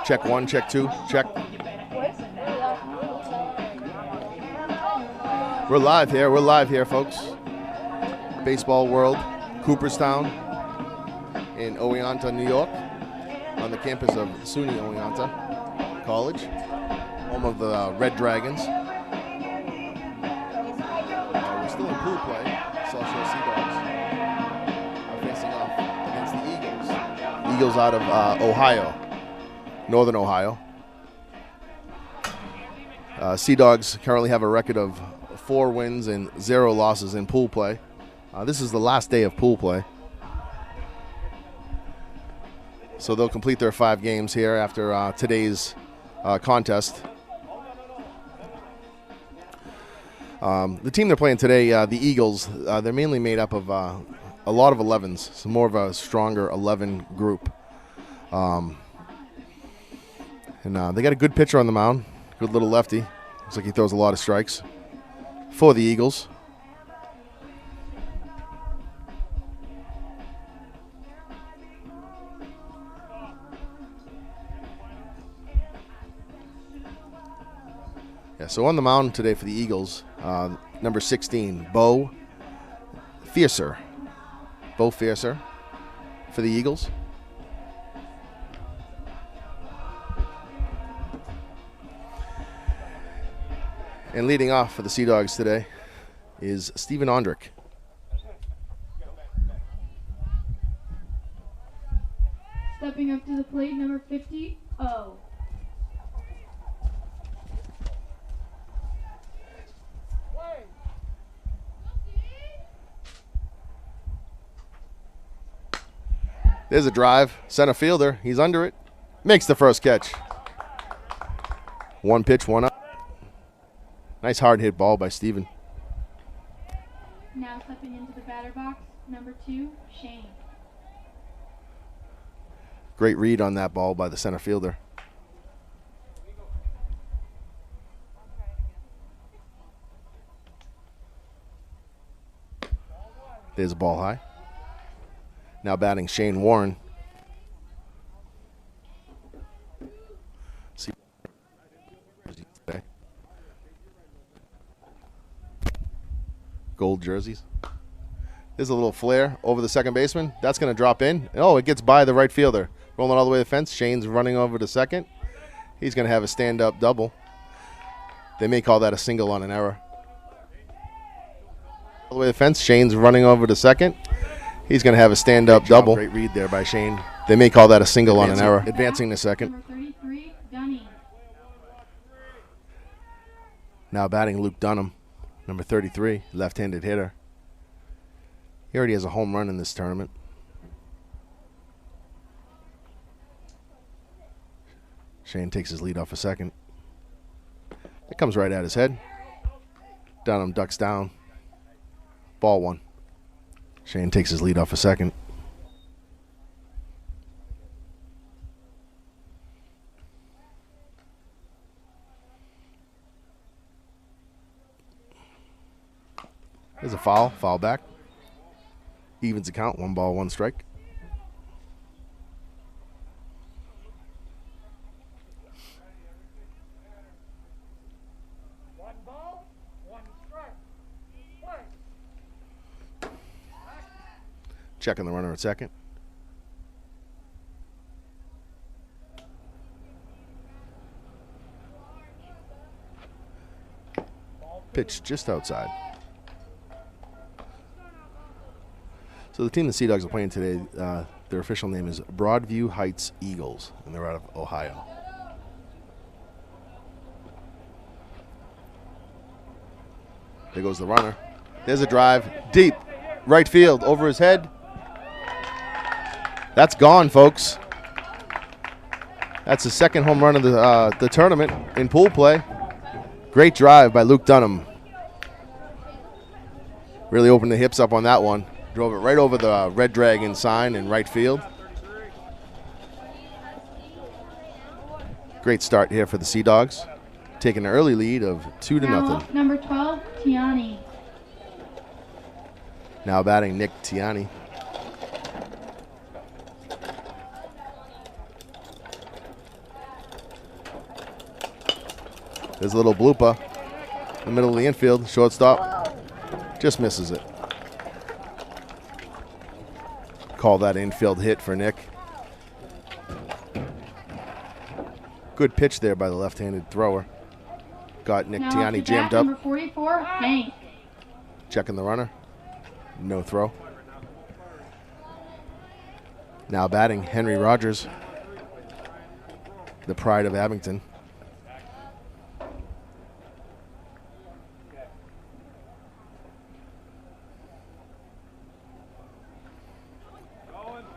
Check one, check two, check. We're live here, folks. Baseball World, Cooperstown in Oneonta, New York, on the campus of SUNY Oneonta College, home of the Red Dragons. We're still in pool play. South Shore Seadogs are facing off against the Eagles. Eagles out of Ohio, Northern Ohio. Seadogs currently have a record of 4 wins and 0 losses in pool play. This is the last day of pool play. So they'll complete their 5 games here after today's contest. The team they're playing today, the Eagles, they're mainly made up of a lot of 11s, so more of a stronger 11 group. And they got a good pitcher on the mound, good little lefty. Looks like he throws a lot of strikes for the Eagles. Yeah, so on the mound today for the Eagles, number 16, Bo Fiercer. Bo Fiercer for the Eagles. And leading off for the Seadogs today is Steven Ondrick. Stepping up to the plate, number 50, O. There's a drive. Center fielder. He's under it. Makes the first catch. 1 pitch, 1 up. Nice hard hit ball by Steven. Now stepping into the batter box, number 2, Shane. Great read on that ball by the center fielder. There's a ball high. Now batting Shane Warren. Gold jerseys. There's a little flare over the second baseman. That's going to drop in. Oh, it gets by the right fielder. Rolling all the way to the fence. Shane's running over to second. He's going to have a stand-up double. They may call that a single on an error. All the way to the fence. Shane's running over to second. He's going to have a stand-up double. Great read there by Shane. They may call that a single on an error. Advancing to second. Number 33, Dunning. Now batting Luke Dunham, number 33, left-handed hitter. He already has a home run in this tournament. Shane takes his lead off a second. It comes right at his head. Dunham ducks down. Ball 1. Shane takes his lead off a second. There's a foul. Foul back. Evens the count. 1 ball, 1 strike. Checking the runner at second. Pitch just outside. So the team the Seadogs are playing today, their official name is Broadview Heights Eagles, and they're out of Ohio. There goes the runner. There's a drive. Deep. Right field. Over his head. That's gone, folks. That's the second home run of the tournament in pool play. Great drive by Luke Dunham. Really opened the hips up on that one. Drove it right over the Red Dragon sign in right field. Great start here for the Seadogs. Taking an early lead of 2-0. Number 12, Tiani. Now batting Nick Tiani. There's a little blooper in the middle of the infield. Shortstop just misses it. Call that infield hit for Nick. Good pitch there by the left-handed thrower. Got Nick Tiani jammed up. Number 44, Hank. Checking the runner. No throw. Now batting, Henry Rogers, the pride of Abington.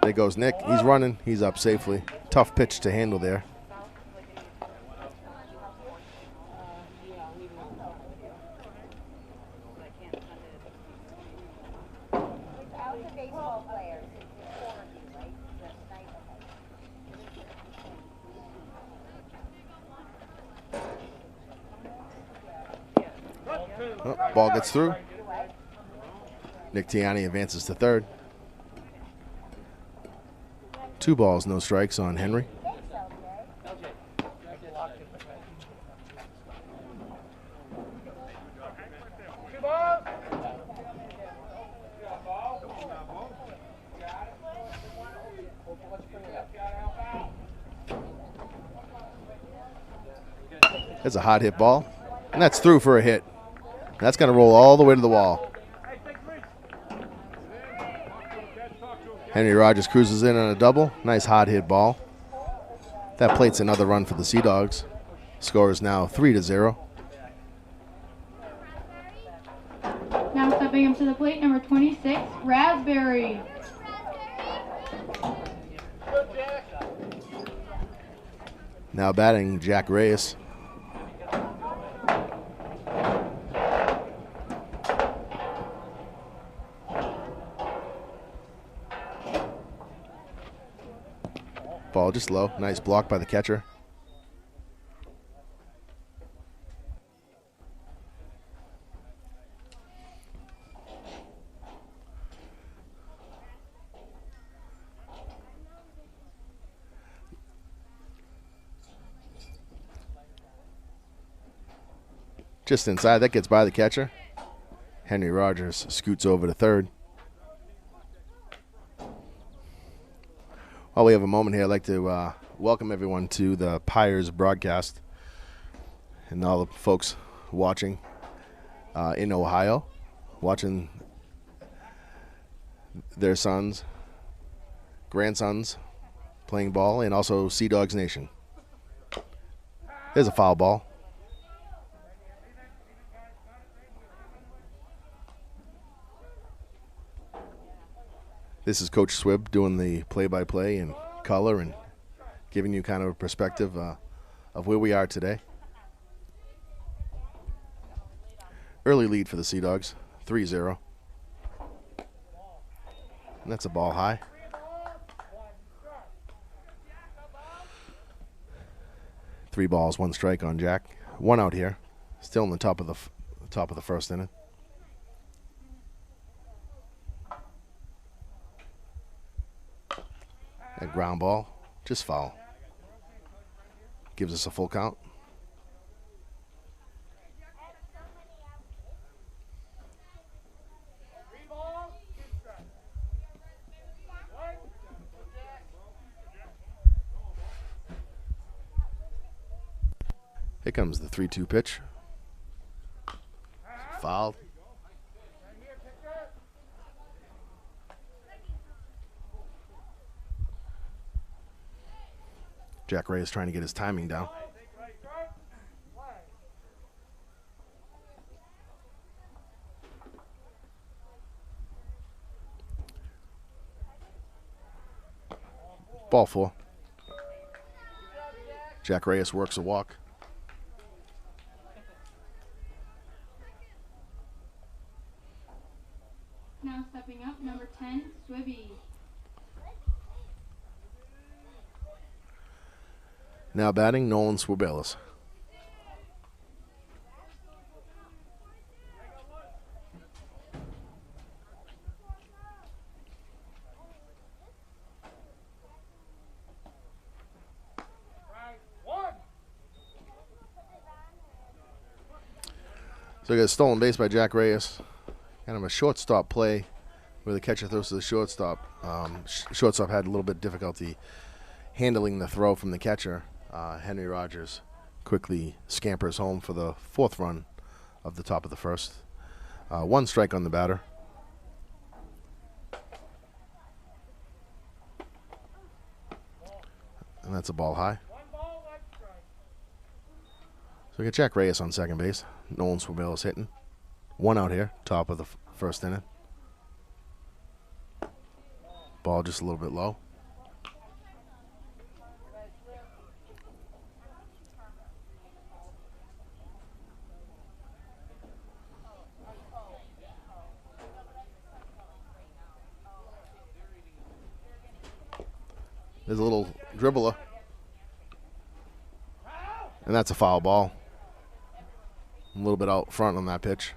There goes Nick. He's running. He's up safely. Tough pitch to handle there. Oh, ball gets through. Nick Tiani advances to third. 2 balls, no strikes on Henry. That's a hot hit ball, and that's through for a hit. That's going to roll all the way to the wall. Henry Rogers cruises in on a double. Nice hot hit ball. That plates another run for the Seadogs. Score is now 3-0. Now stepping up to the plate, number 26, Raspberry. Now batting, Jack Reyes. Ball just low. Nice block by the catcher. Just inside. That gets by the catcher. Henry Rogers scoots over to third. While we have a moment here, I'd like to welcome everyone to the Pyres broadcast and all the folks watching in Ohio, watching their sons, grandsons playing ball, and also Seadogs Nation. There's a foul ball. This is Coach Swib doing the play-by-play in color and giving you kind of a perspective of where we are today. Early lead for the Seadogs, 3-0. And that's a ball high. Three balls, 1 strike on Jack. 1 out here. Still in the top of the first inning. That ground ball, just foul. Gives us a full count. Here comes the 3-2 pitch. Fouled. Jack Ray is trying to get his timing down. Ball 4. Jack Reyes works a walk. Now stepping up, number 10, Swibby. Now batting, Nolan Swerbelis. So we got a stolen base by Jack Reyes. Kind of a shortstop play where the catcher throws to the shortstop. Shortstop had a little bit of difficulty handling the throw from the catcher. Henry Rogers quickly scampers home for the 4th run of the top of the 1st. 1 strike on the batter. And that's a ball high. So we got Jack Reyes on second base. Nolan Swirl hitting. 1 out here, top of the 1st inning. Ball just a little bit low. There's a little dribbler. And that's a foul ball. A little bit out front on that pitch.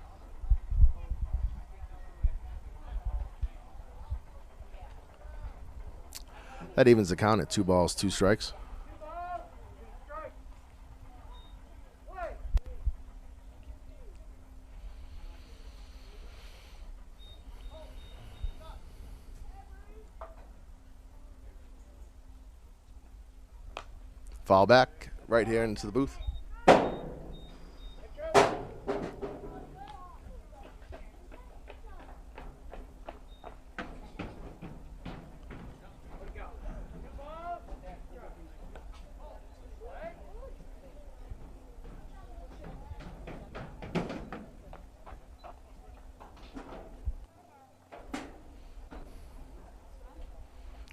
That evens the count at 2 balls, 2 strikes. Foul back right here into the booth.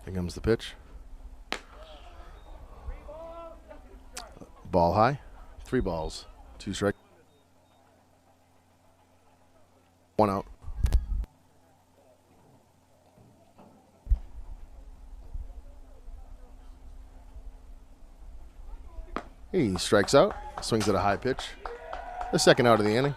Here comes the pitch. Ball high. 3 balls, 2 strikes. 1 out. He strikes out. Swings at a high pitch. The 2nd out of the inning.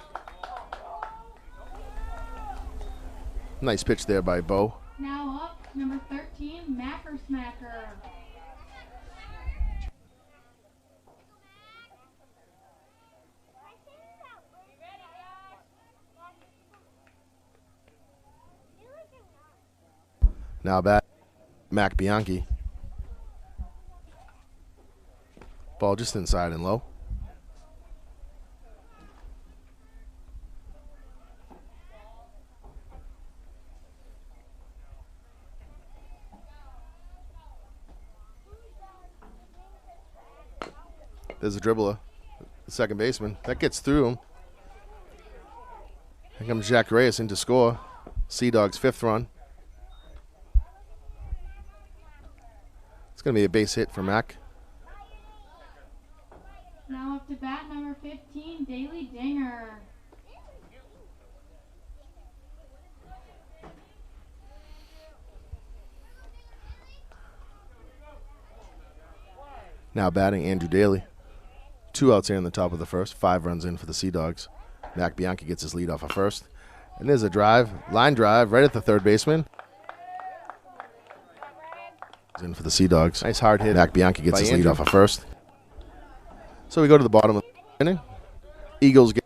Nice pitch there by Bo. Now up, number 13, Macker Smacker. Now bat Mac Bianchi. Ball just inside and low. There's a dribbler, the second baseman. That gets through him. Here comes Jack Reyes in to score. Seadogs' 5th run. It's going to be a base hit for Mac. Now up to bat, number 15, Daily Dinger. Now batting Andrew Daly. 2 outs here in the top of the 1st. 5 runs in for the Seadogs. Mac Bianchi gets his lead off of 1st. And there's a drive, line drive, right at the 3rd baseman. In for the Seadogs. Nice hard hit. Mac Bianchi gets his lead off of 1st. So we go to the bottom of the inning. Eagles get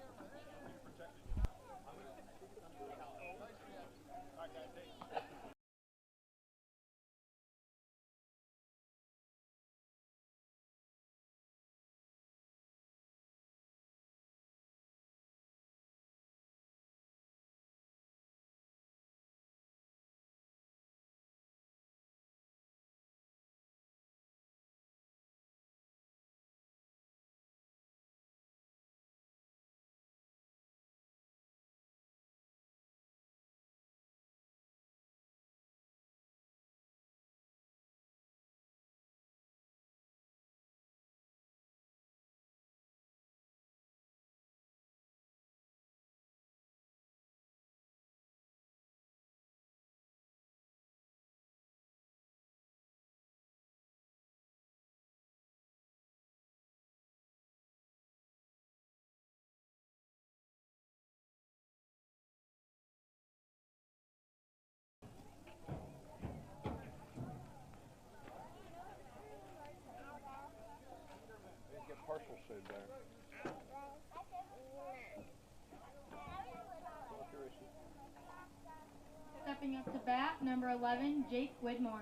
Stepping up to bat, number 11, Jake Widmore.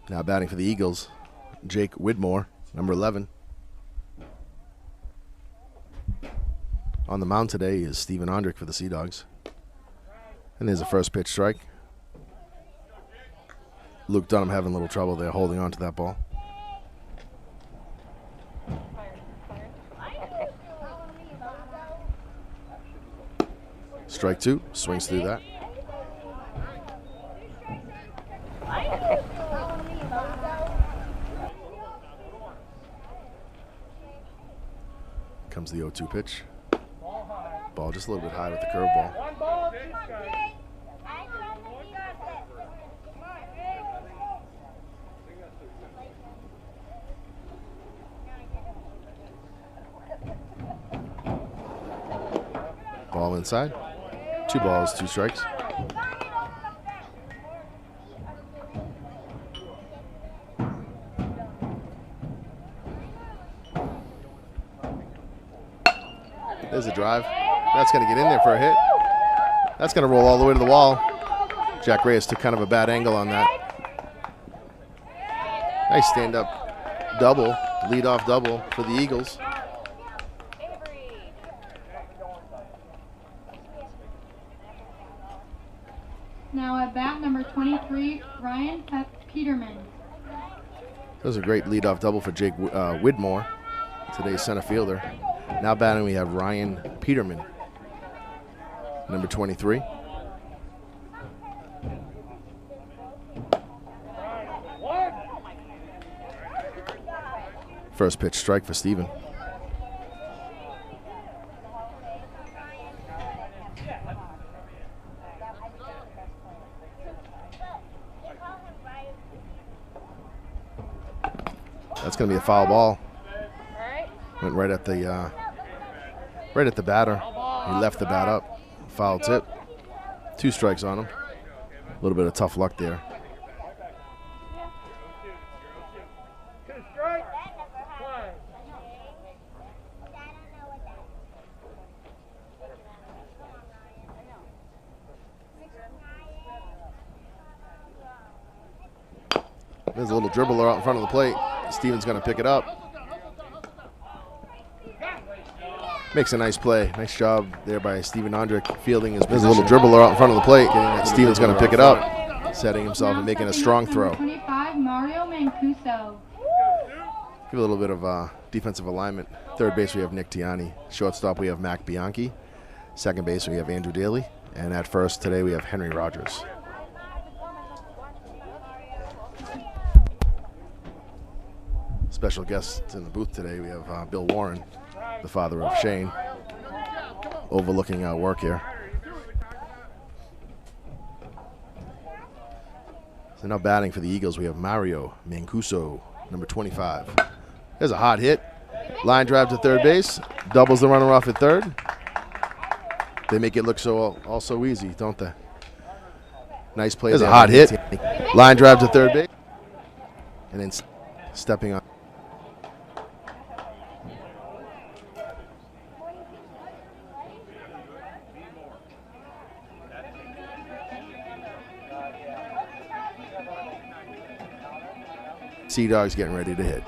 Now batting for the Eagles, Jake Widmore, number 11. On the mound today is Steven Ondrick for the Seadogs. And there's a first pitch strike. Luke Dunham having a little trouble there holding on to that ball. Strike two, swings through that. Comes the 0-2 pitch. Ball just a little bit high with the curveball. Ball inside. 2 balls, 2 strikes. There's a drive. That's going to get in there for a hit. That's going to roll all the way to the wall. Jack Reyes took kind of a bad angle on that. Nice stand-up double, lead-off double for the Eagles. Now at bat, number 23, Ryan Peterman. That was a great leadoff double for Jake Widmore, today's center fielder. Now batting, we have Ryan Peterman, number 23. First pitch strike for Steven. That's going to be a foul ball. Went right at the batter. He left the bat up. Foul tip. 2 strikes on him. A little bit of tough luck there. There's a little dribbler out in front of the plate. Steven's going to pick it up. Makes a nice play. Nice job there by Steven Ondrick fielding his position. There's a little dribbler out in front of the plate. Steven's going to pick it up, setting himself and making a strong throw. 25, Mario Mancuso. Give a little bit of defensive alignment. Third base, we have Nick Tiani. Shortstop, we have Mac Bianchi. Second base, we have Andrew Daly. And at first today, we have Henry Rogers. Special guests in the booth today, we have Bill Warren, the father of Shane, overlooking our work here. So now batting for the Eagles, we have Mario Mancuso, number 25. There's a hot hit. Line drive to third base. Doubles the runner off at third. They make it look all so easy, don't they? Nice play. There's a hot hit. Line drive to third base. And then stepping on. Seadogs getting ready to hit.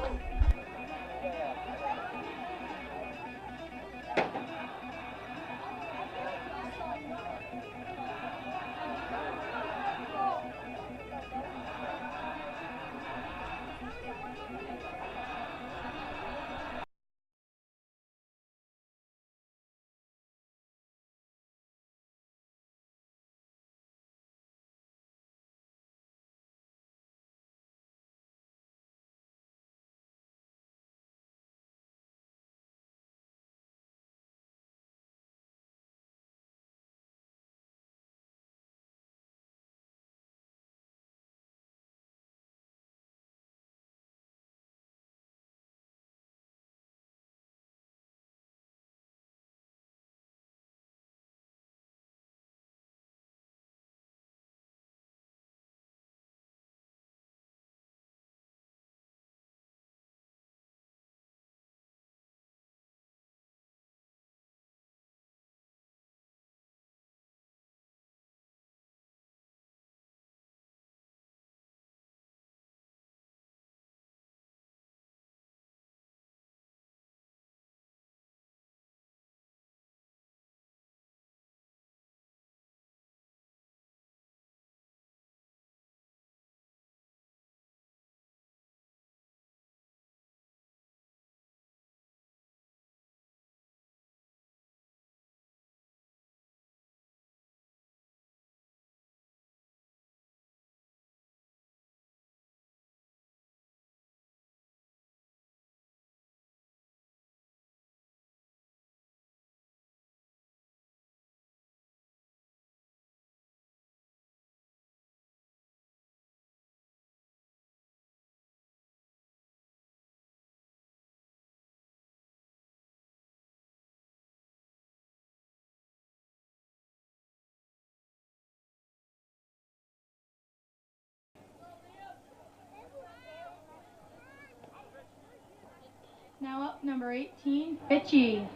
Now up, number 18, Fitchy.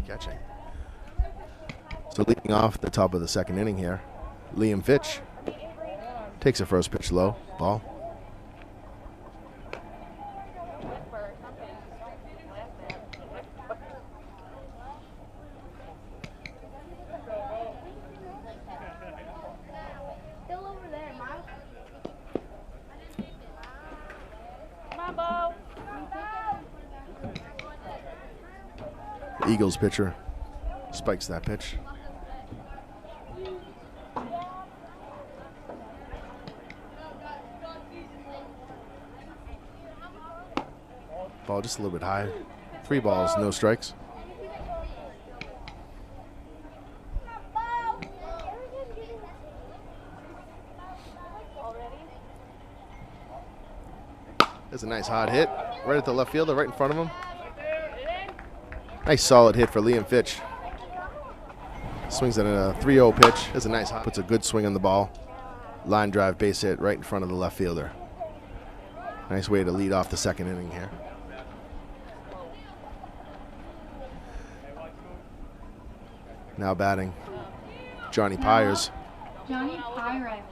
Catching. So leading off the top of the second inning here, Liam Fitch takes a first pitch low, ball. The Eagles pitcher spikes that pitch. Ball just a little bit high. 3 balls, no strikes. That's a nice hard hit right at the left fielder, right in front of him. Nice solid hit for Liam Fitch. Swings at a 3-0 pitch. That's a nice hot. Puts a good swing on the ball. Line drive base hit right in front of the left fielder. Nice way to lead off the second inning here. Now batting, Johnny Pyers. Johnny Pyres.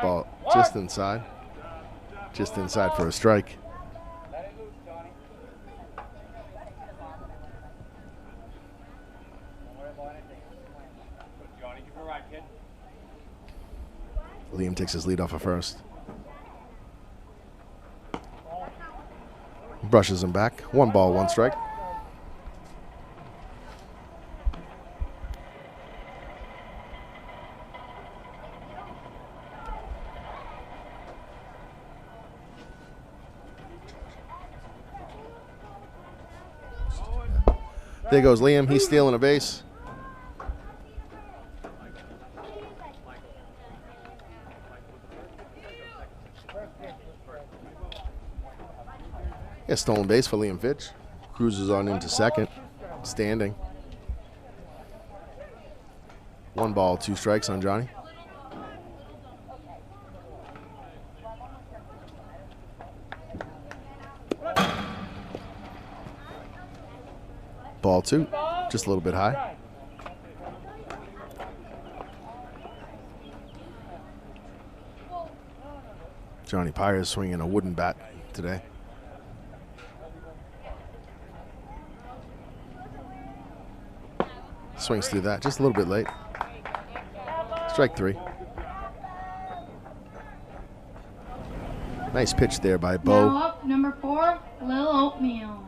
Ball just inside. Just inside for a strike. Liam takes his lead off of first. Brushes him back. 1 ball, 1 strike. There goes Liam. He's stealing a base. Yeah, stolen base for Liam Fitch. Cruises on into second. Standing. 1 ball, 2 strikes on Johnny. Ball 2, just a little bit high. Johnny Pyers swinging a wooden bat today. Swings through that, just a little bit late. Strike 3. Nice pitch there by Bo. Now up, number 4, Lil Oatmeal.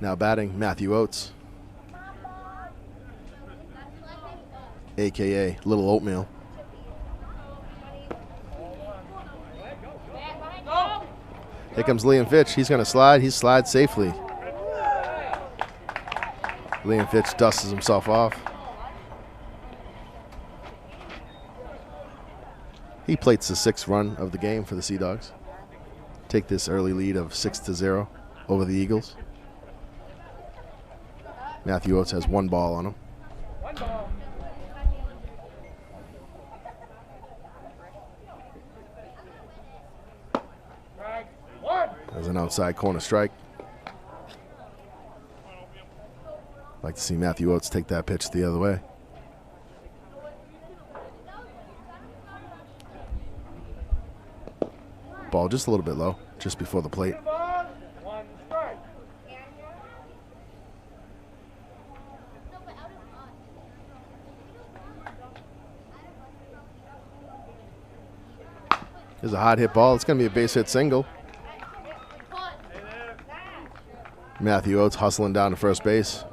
Now batting, Matthew Oates, a.k.a. Little Oatmeal. Here comes Liam Fitch. He's going to slide. He slides safely. Liam Fitch dusts himself off. He plates the 6th run of the game for the Seadogs. Take this early lead of 6-0 over the Eagles. Matthew Oates has 1 ball on him. There's an outside corner strike. Like to see Matthew Oates take that pitch the other way. Ball just a little bit low, just before the plate. There's a hard hit ball. It's going to be a base hit single. Matthew Oates hustling down to first base.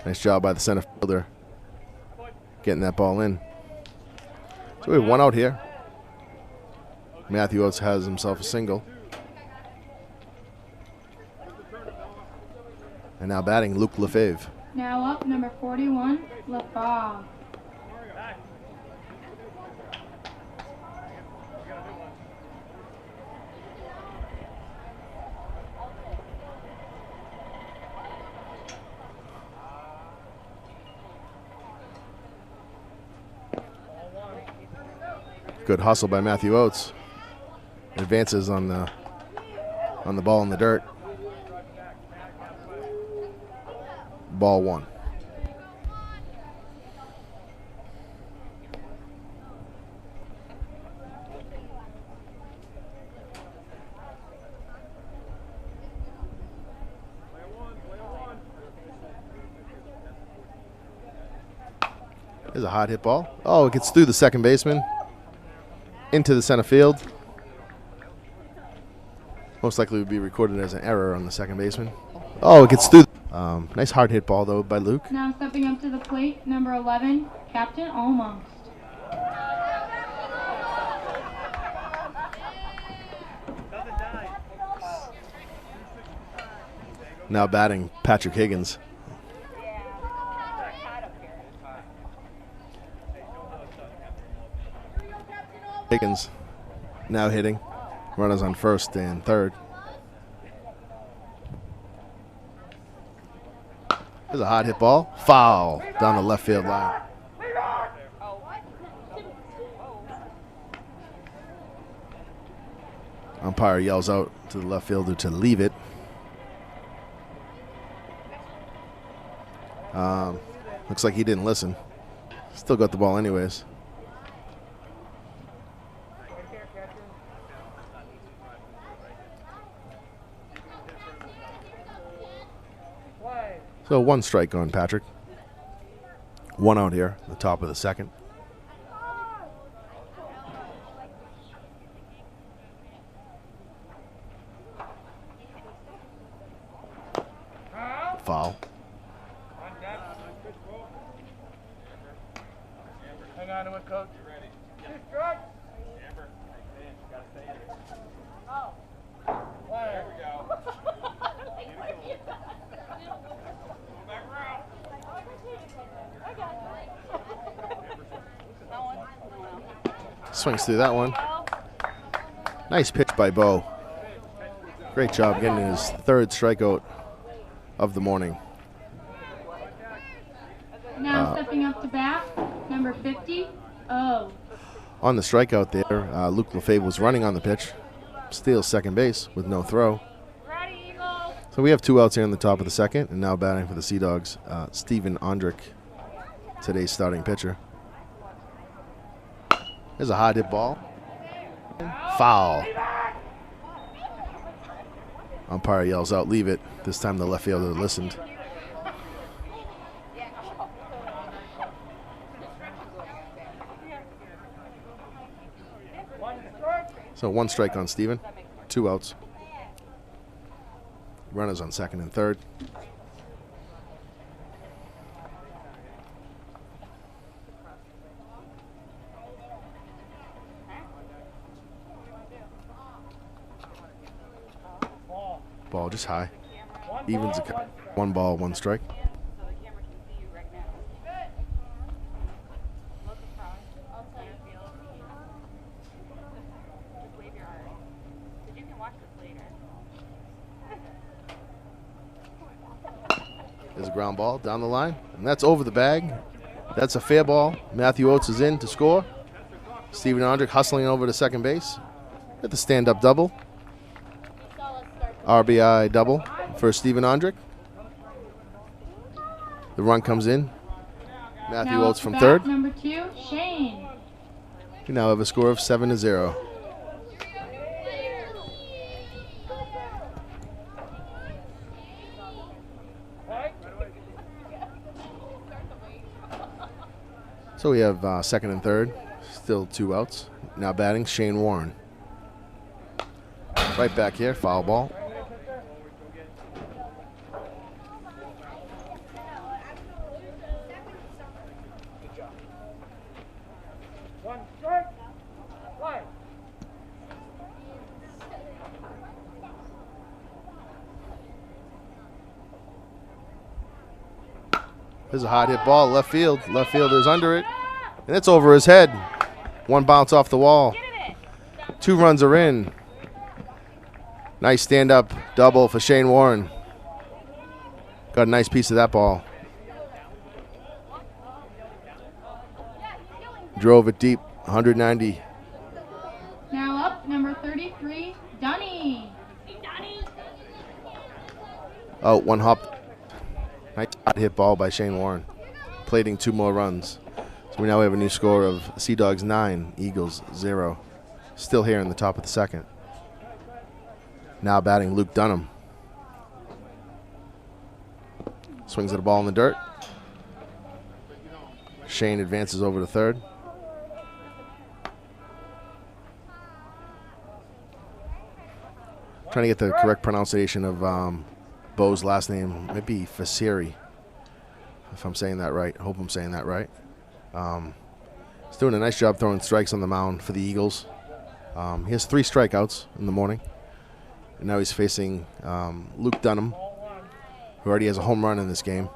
Nice job by the center fielder getting that ball in. So we have 1 out here. Matthew Oates has himself a single. And now batting, Luke Lefebvre. Now up, number 41, Lefebvre. Good hustle by Matthew Oates. Advances on the ball in the dirt. Ball 1. There's a hard hit ball. Oh, it gets through the second baseman into the center field. Most likely would be recorded as an error on the second baseman. Oh, it gets through. Nice hard hit ball, though, by Luke. Now stepping up to the plate, number 11, Captain Almost. Now batting Patrick Higgins. Higgins now hitting. Runners on first and third. There's a hard hit ball. Foul down the left field line. Umpire yells out to the left fielder to leave it. Looks like he didn't listen. Still got the ball anyways. So 1 strike on Patrick. 1 out here, the top of the second. Foul. Hang on to it, coach. Two strikes. Oh. There we go. Swings through that one. Nice pitch by Bo. Great job getting his 3rd strikeout of the morning. Now stepping up to bat, number 50, O. On the strikeout there, Luke Lefebvre was running on the pitch. Steals second base with no throw. So we have 2 outs here in the top of the second, and now batting for the Seadogs, Steven Ondrick, today's starting pitcher. There's a hard hit ball. Foul. Umpire yells out, leave it. This time the left fielder listened. So 1 strike on Steven, 2 outs. Runners on second and third. Ball just high. Evens the count. 1 ball, 1 strike. There's a ground ball down the line, and that's over the bag. That's a fair ball. Matthew Oates is in to score. Steven Ondrick hustling over to second base. At the stand-up double. RBI double for Steven Ondrick. The run comes in. Matthew Now Oates from bat, third. Number 2, Shane. We now have a score of 7-0. So we have second and third. Still 2 outs. Now batting Shane Warren. Right back here, foul ball. There's a hard hit ball, left field. Left fielder's under it. And it's over his head. 1 bounce off the wall. 2 runs are in. Nice stand-up double for Shane Warren. Got a nice piece of that ball. Drove it deep, 190 Up, number 33, Dunny. Oh, one hop. Nice hit ball by Shane Warren. Plating 2 more runs. So we now have a new score of Seadogs 9, Eagles 0. Still here in the top of the second. Now batting Luke Dunham. Swings at a ball in the dirt. Shane advances over to third. Trying to get the correct pronunciation of Bo's last name. Might be Fasiri, if I'm saying that right. I hope I'm saying that right. He's doing a nice job throwing strikes on the mound for the Eagles. He has 3 strikeouts in the morning. And now he's facing Luke Dunham, who already has a home run in this game.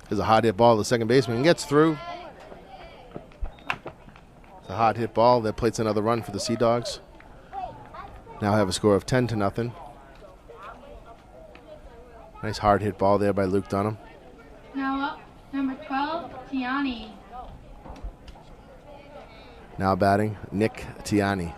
There's a hot hit ball to the second baseman. Gets through. It's a hot hit ball that plates another run for the Seadogs. Now have a score of 10-0. Nice hard hit ball there by Luke Dunham. Now up, number 12, Tiani. Now batting Nick Tiani.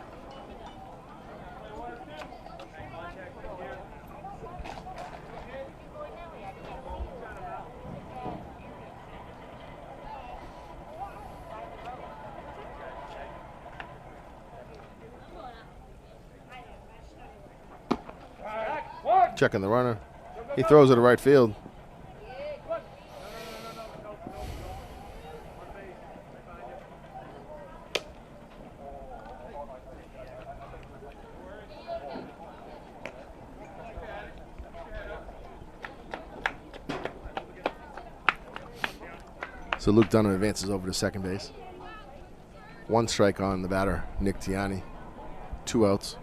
Checking the runner. He throws it to right field. So Luke Dunham advances over to second base. 1 strike on the batter, Nick Tiani. 2 outs.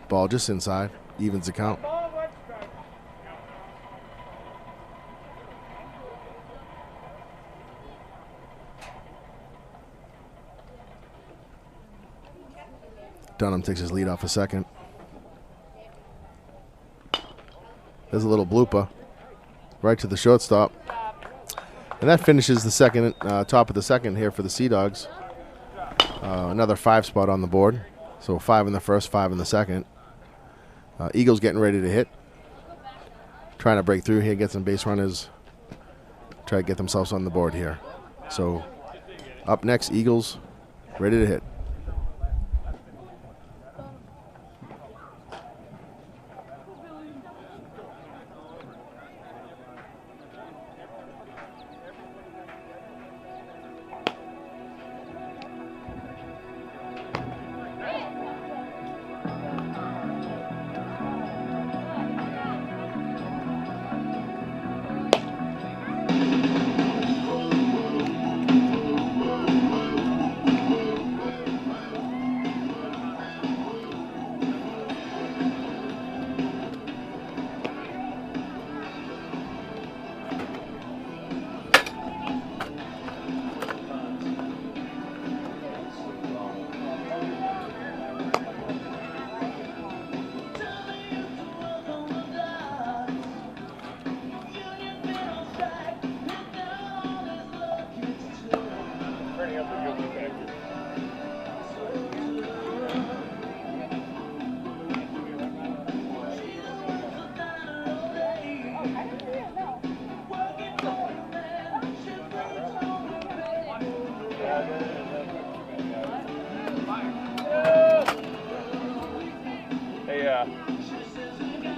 Ball just inside. Evens the count. Dunham takes his lead off a second. There's a little blooper right to the shortstop. And that finishes the second, top of the second here for the Seadogs. Another 5 spot on the board. So 5 in the first, 5 in the second. Eagles getting ready to hit. Trying to break through here, get some base runners. Try to get themselves on the board here. So up next, Eagles ready to hit.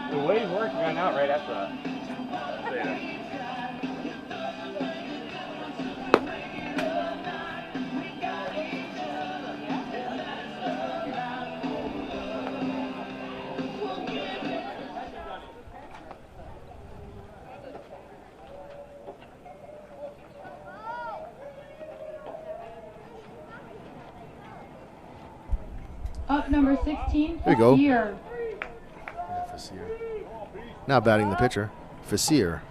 The way he's working right now, right at the Up, number 16, There you go. Fasir. Now batting the pitcher, Fasir.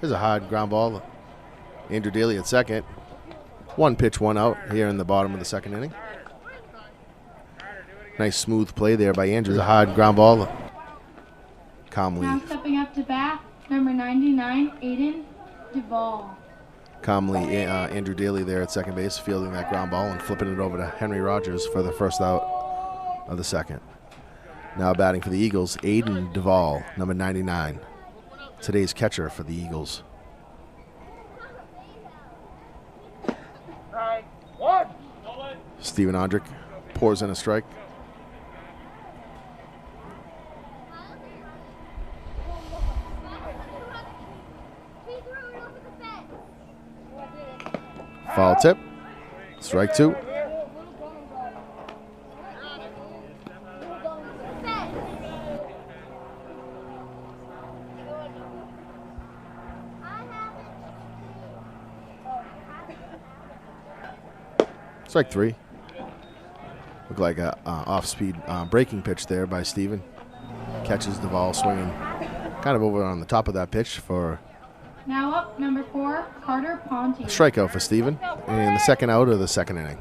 There's a hard ground ball. Andrew Daly at second. 1 pitch, 1 out here in the bottom of the second inning. Nice smooth play there by Andrew. A hard ground ball. Calmly. Now stepping up to bat, number 99, Aiden Duvall. Calmly, Andrew Daly there at second base, fielding that ground ball and flipping it over to Henry Rogers for the first out of the second. Now batting for the Eagles, Aiden Duvall, number 99. Today's catcher for the Eagles. Steven Ondrick pours in a strike. Foul tip. Strike two. Strike three. Looked like a off-speed breaking pitch there by Steven. Catches the ball swinging kind of over on the top of that pitch for Now up, number 4, Carter Ponte. a strikeout for Steven. And the second out of the second inning.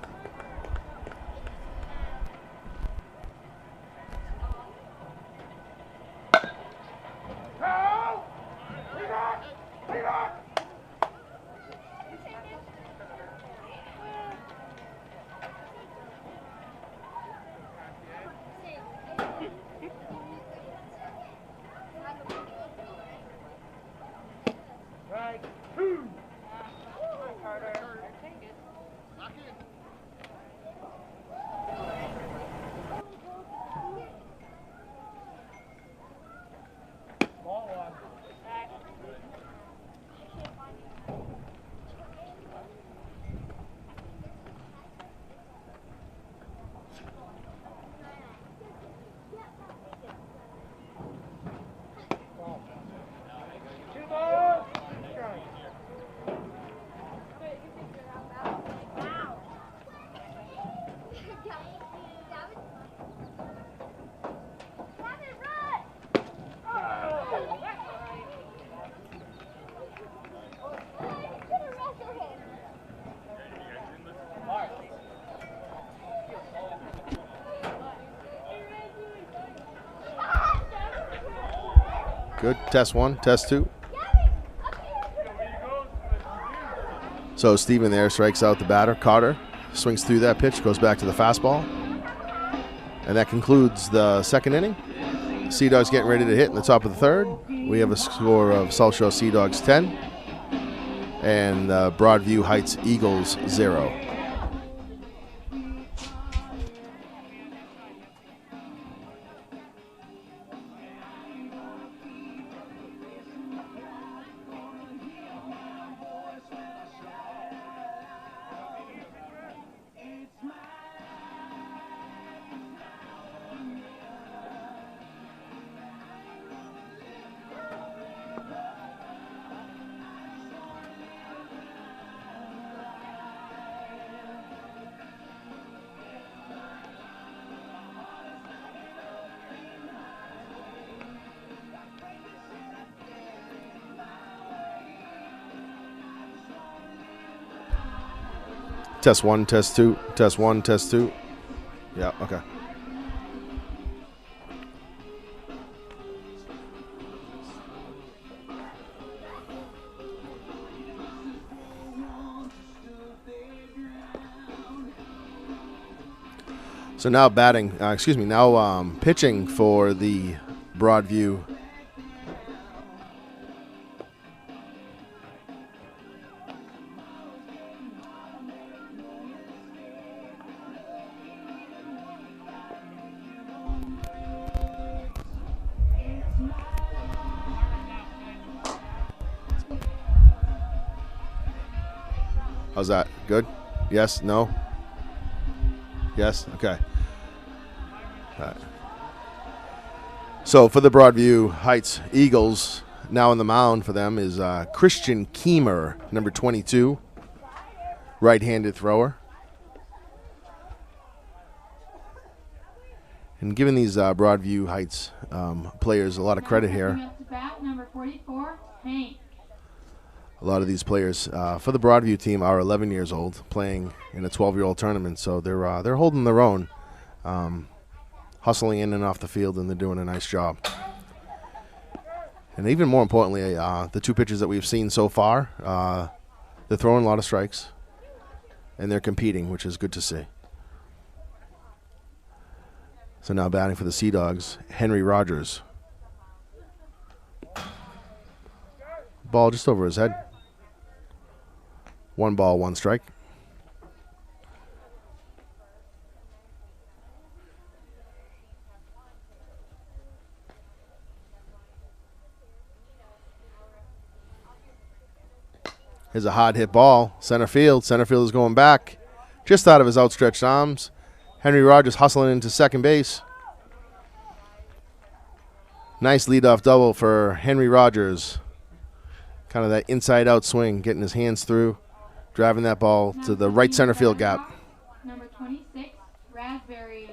Good. Test one, test two. So Steven there strikes out the batter. Carter swings through that pitch, goes back to the fastball. And that concludes the second inning. Seadogs getting ready to hit in the top of the third. We have a score of South Shore Seadogs 10 and Broadview Heights Eagles 0. Test one, test two, test one, test two. Yeah, okay. So now pitching for the Broadview How's that? Good? Yes? No? Yes? Okay. All right. So for the Broadview Heights Eagles, now on the mound for them is Christian Keemer, number 22, right-handed thrower. And giving these Broadview Heights players a lot of credit here. Up to bat, number 44, Hank. A lot of these players for the Broadview team are 11 years old, playing in a 12-year-old tournament, so they're holding their own. hustling in and off the field, and they're doing a nice job. And even more importantly, the two pitchers that we've seen so far, they're throwing a lot of strikes, and they're competing, which is good to see. So now batting for the Seadogs, Henry Rogers. Ball just over his head. 1 ball, 1 strike. Here's a hard hit ball. Center field. Center field is going back. Just out of his outstretched arms. Henry Rogers hustling into second base. Nice leadoff double for Henry Rogers. Kind of that inside-out swing, getting his hands through, driving that ball to the right center field gap. Number 26, Raspberry.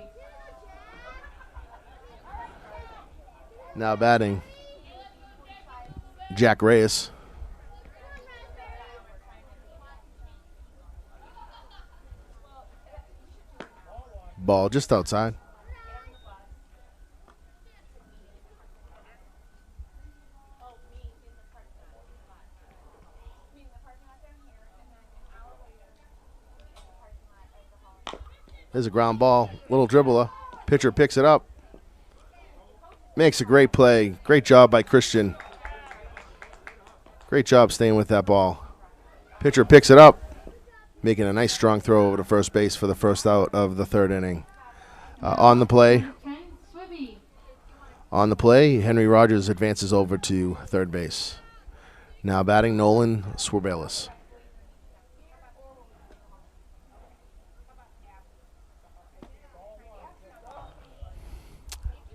Now batting, Jack Reyes. Ball just outside. There's a ground ball, little dribbler. Pitcher picks it up. Makes a great play. Great job by Christian. Great job staying with that ball. Pitcher picks it up, making a nice strong throw over to first base for the first out of the 3rd inning. On the play, Henry Rogers advances over to 3rd base. Now batting, Nolan Swerbalis.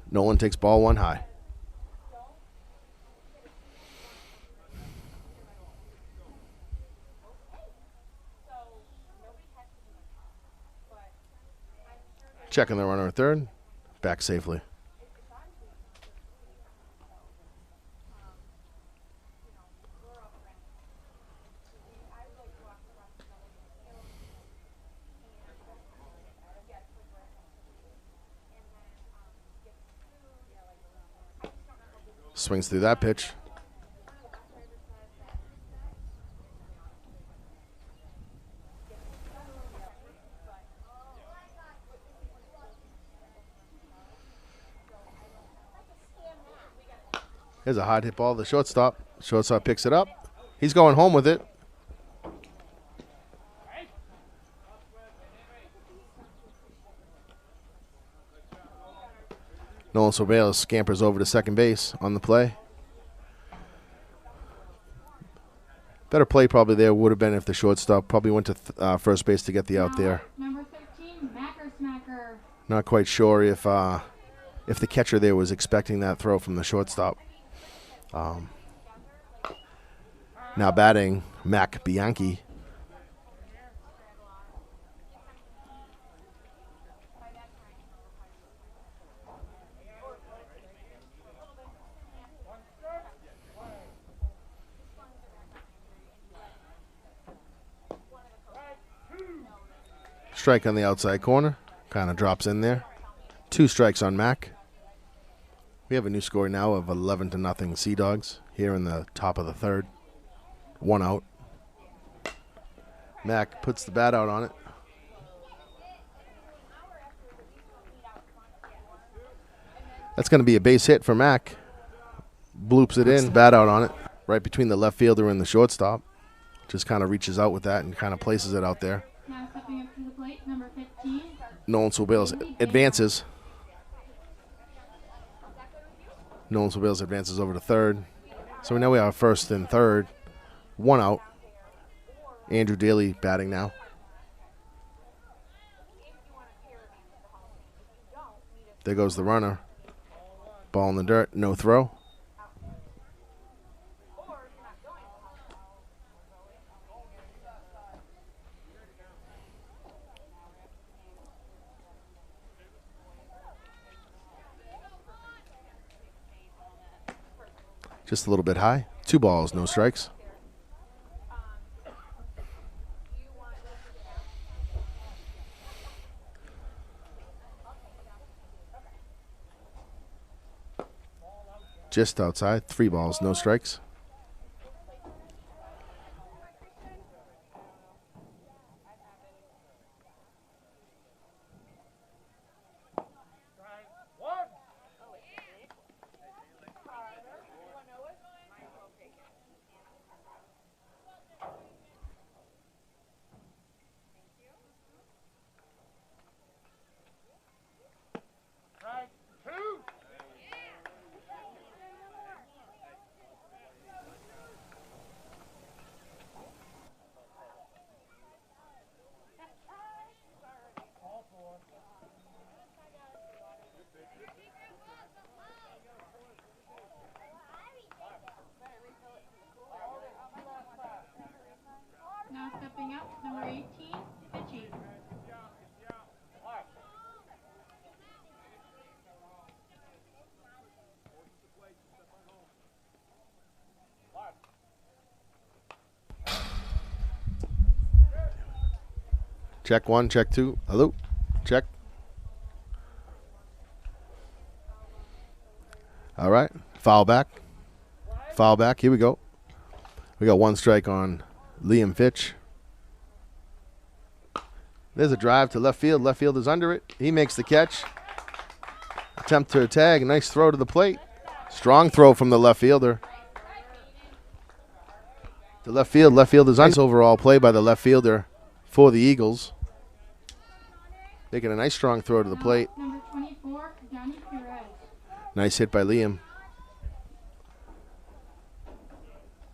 Nolan takes ball 1 high. Checking the runner at 3rd. Back safely. Swings through that pitch. Here's a hard hit ball to the shortstop. Shortstop picks it up. He's going home with it. Nolan Swerbalis scampers over to second base on the play. Better play probably there would have been if the shortstop probably went to first base to get the out there. Number 13, Macker Smacker. Not quite sure if the catcher there was expecting that throw from the shortstop. Now batting, Mac Bianchi. Strike on the outside corner. Kind of drops in there. 2 strikes on Mac. We have a new score now of 11-0 Seadogs here in the top of the 3rd. 1 out. Mac puts the bat out on it. That's going to be a base hit for Mac. Bloops it in. The bat out on it. Right between the left fielder and the shortstop. Just kind of reaches out with that and kind of places it out there. Now stepping up to the plate, number 15. Nolan Swerbalis advances. Nolan Swerbalis advances over to 3rd. So now we have 1st and 3rd. 1 out. Andrew Daly batting now. There goes the runner. Ball in the dirt. No throw. Just a little bit high. 2 balls, no strikes. just outside. 3 balls, no strikes. Now stepping up, number 18, Fitchy. Check 1, check 2. Hello? Check. All right. Foul back. Foul back. Here we go. We got 1 strike on Liam Fitch. There's a drive to left field. Left field is under it. He makes the catch. Attempt to tag. Nice throw to the plate. Strong throw from the left fielder. The left field. Left field is under. Nice overall play by the left fielder for the Eagles. Making a nice strong throw to the plate. Number 24, Johnny Perez. Nice hit by Liam.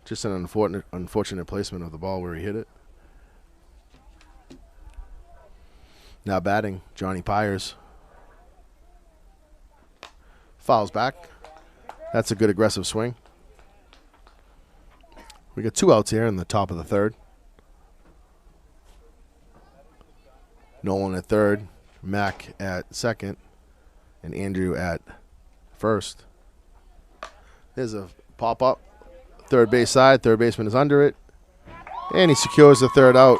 Just an unfortunate placement of the ball where he hit it. Now batting, Johnny Pyers. Fouls back. That's a good aggressive swing. We got 2 outs here in the top of the 3rd. Nolan at 3rd, Mac at 2nd, and Andrew at 1st. There's a pop-up. 3rd base side. 3rd baseman is under it. And he secures the 3rd out.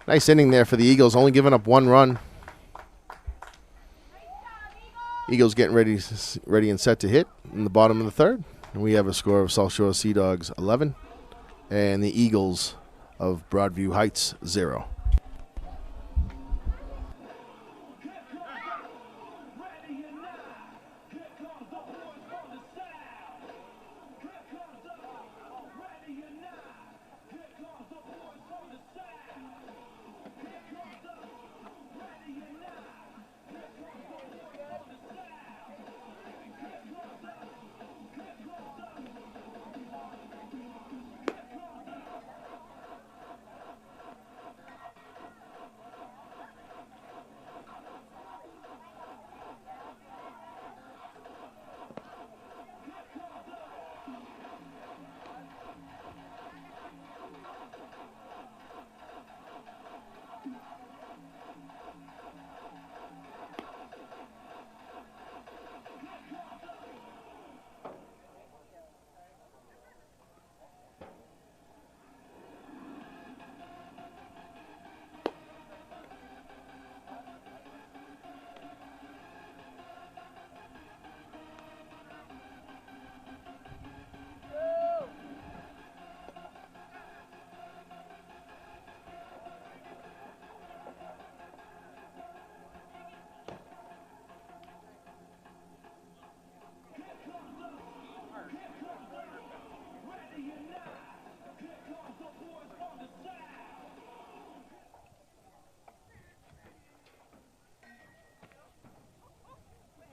Nice inning there for the Eagles, only giving up 1 run. Eagles getting ready and set to hit in the bottom of the 3rd. And we have a score of South Shore Seadogs 11 and the Eagles of Broadview Heights 0.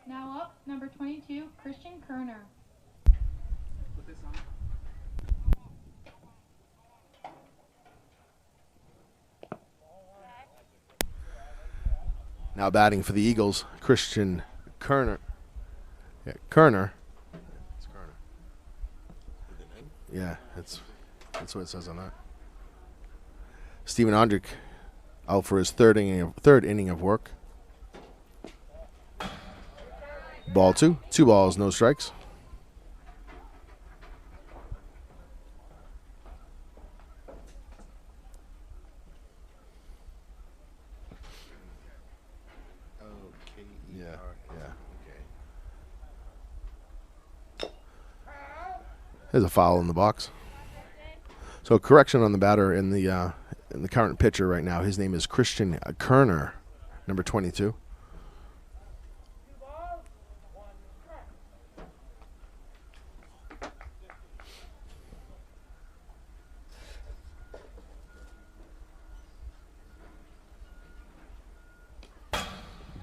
Now up, number 22, Christian Kerner. Now batting for the Eagles, Christian Kerner. Yeah, Kerner. It's Kerner. Yeah, that's what it says on that. Steven Ondrick out for his third inning of work. Ball 2. 2 balls, no strikes. Yeah. Okay. There's a foul in the box. So correction on the batter in the current pitcher right now. His name is Christian Kerner, number 22.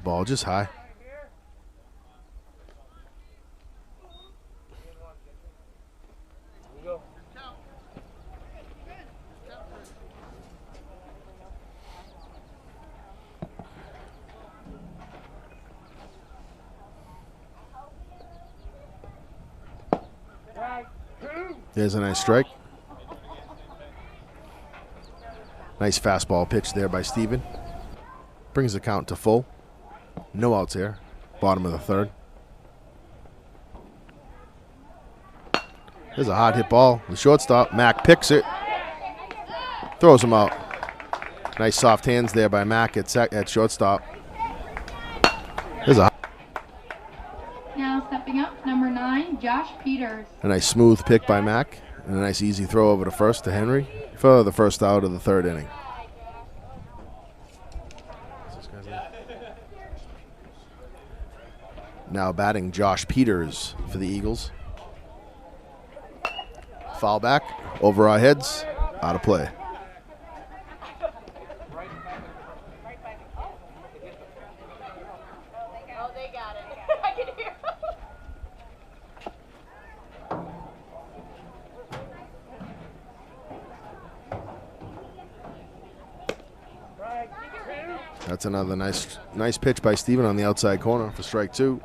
Ball just high. There's a nice strike. Nice fastball pitch there by Steven. Brings the count to full. No outs here. Bottom of the third. There's a hard hit ball. The shortstop, Mac, picks it. Throws him out. Nice soft hands there by Mac at shortstop. There's a Now stepping up, number 9, Josh Peters. A nice smooth pick by Mac, and a nice easy throw over to first to Henry for the first out of the third inning. Now batting Josh Peters for the Eagles. Foul back, over our heads, out of play. Oh, they got it. I can hear. That's another nice pitch by Steven on the outside corner for strike two.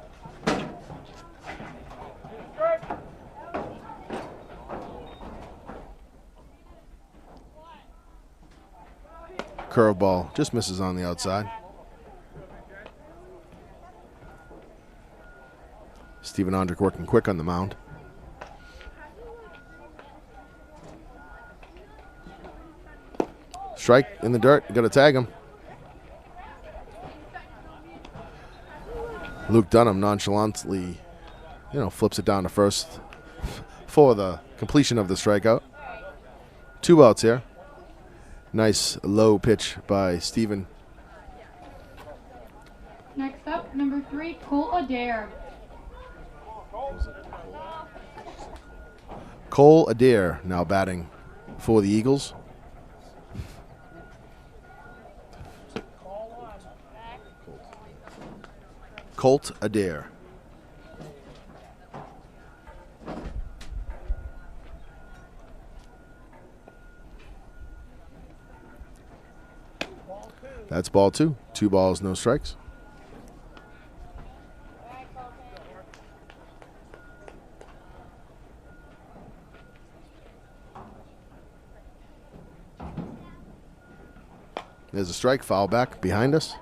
Curveball just misses on the outside. Steven Ondrick working quick on the mound. Strike in the dirt. Got to tag him. Luke Dunham nonchalantly, flips it down to first for the completion of the strikeout. 2 outs here. Nice low pitch by Steven. Next up, number 3, Cole Adair. Cole Adair now batting for the Eagles. Colt Adair. That's ball 2. 2 balls, no strikes. There's a strike, foul back behind us.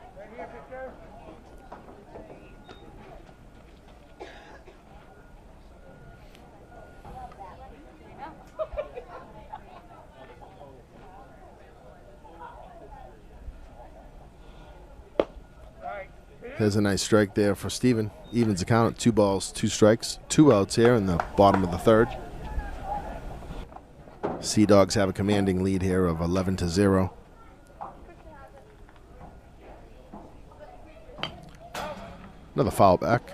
There's a nice strike there for Steven. Evens the count at 2 balls, 2 strikes. 2 outs here in the bottom of the third. Seadogs have a commanding lead here of 11-0. Another foul back.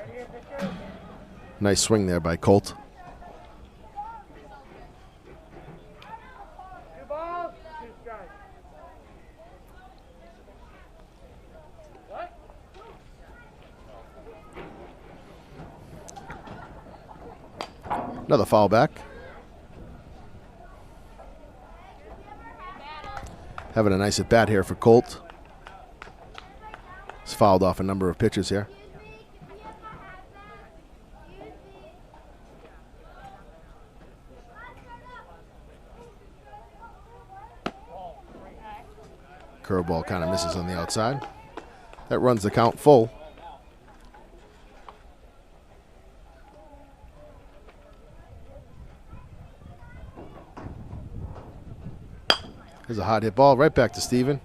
Nice swing there by Colt. Another foul back. Having a nice at bat here for Colt. He's fouled off a number of pitches here. Curveball kind of misses on the outside. That runs the count full. There's a hot hit ball right back to Steven.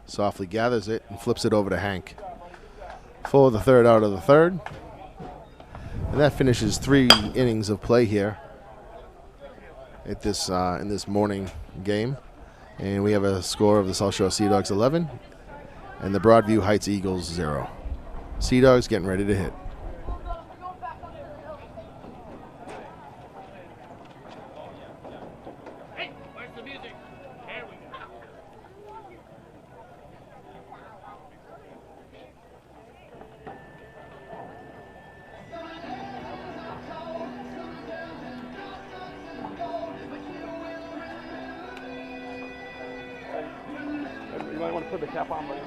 Softly gathers it and flips it over to Hank. For the third out of the third. And that finishes 3 innings of play here at this in this morning game. And we have a score of the South Shore Seadogs 11 and the Broadview Heights Eagles 0. Seadogs getting ready to hit. You might want to put the cap on, buddy.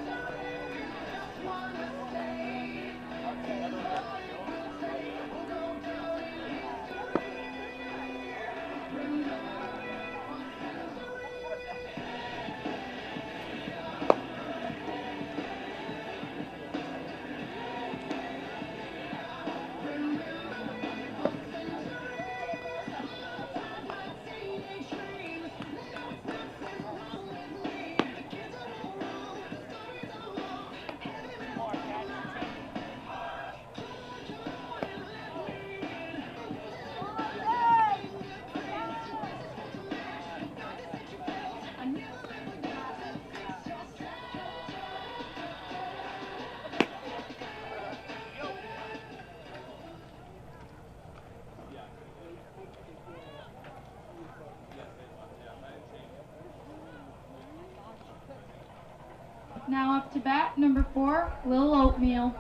Now up to bat, number 4, Lil Oatmeal.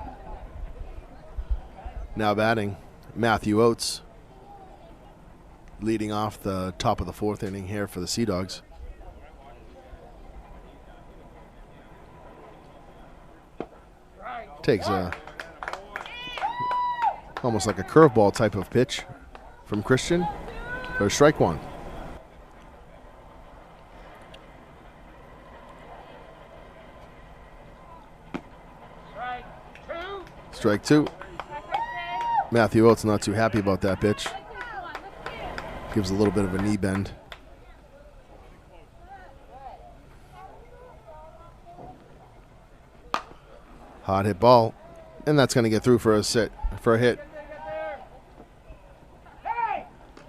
Now batting, Matthew Oates, leading off the top of the 4th inning here for the Seadogs. Takes a almost like a curveball type of pitch from Christian for strike 1. Strike 2. Matthew Oates not too happy about that pitch. Gives a little bit of a knee bend. Hard hit ball, and that's going to get through for a hit.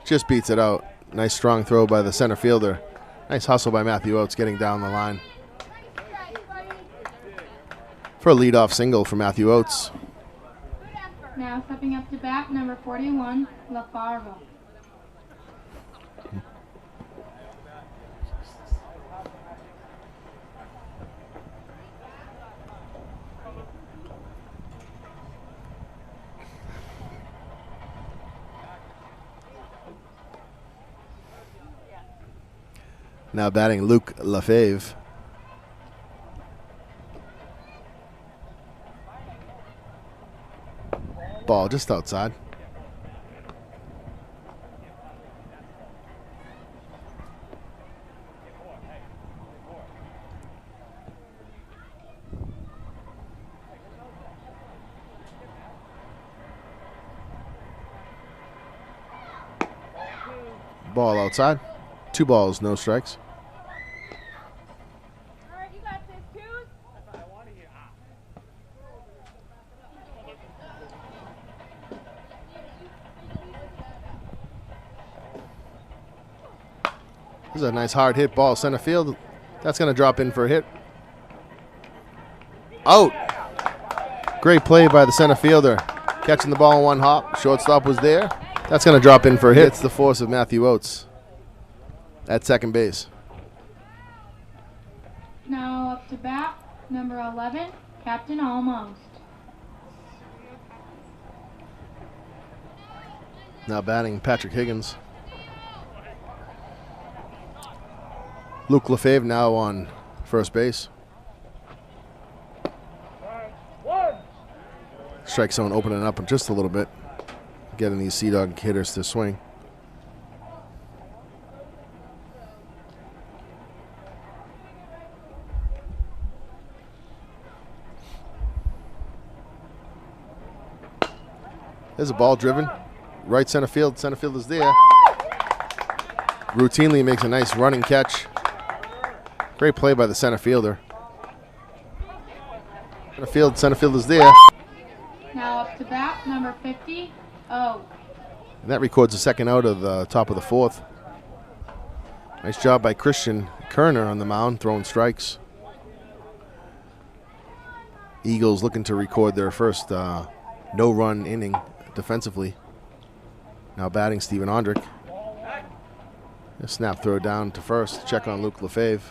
Just beats it out. Nice strong throw by the center fielder. Nice hustle by Matthew Oates getting down the line for a leadoff single for Matthew Oates. Now stepping up to bat, number 41, La Farva. Now batting Luke Lefebvre. Ball just outside. Ball outside. 2 balls, no strikes. This is a nice hard hit ball center field. That's going to drop in for a hit. Out. Great play by the center fielder. Catching the ball in one hop. Shortstop was there. That's going to drop in for a hit. It's the force of Matthew Oates at second base. Now up to bat, number 11, Captain Almost. Now batting Patrick Higgins. Luke Lefebvre now on first base. Strike zone opening up just a little bit, getting these Seadog hitters to swing. There's a ball driven. Right center field. Center field is there. Routinely makes a nice running catch. Great play by the center fielder. Center field is there. Now up to bat, number 50, O. And that records the second out of the top of the 4th. Nice job by Christian Kerner on the mound, throwing strikes. Eagles looking to record their first no-run inning defensively. Now batting Steven Ondrick. A snap throw down to first. Check on Luke Lefebvre.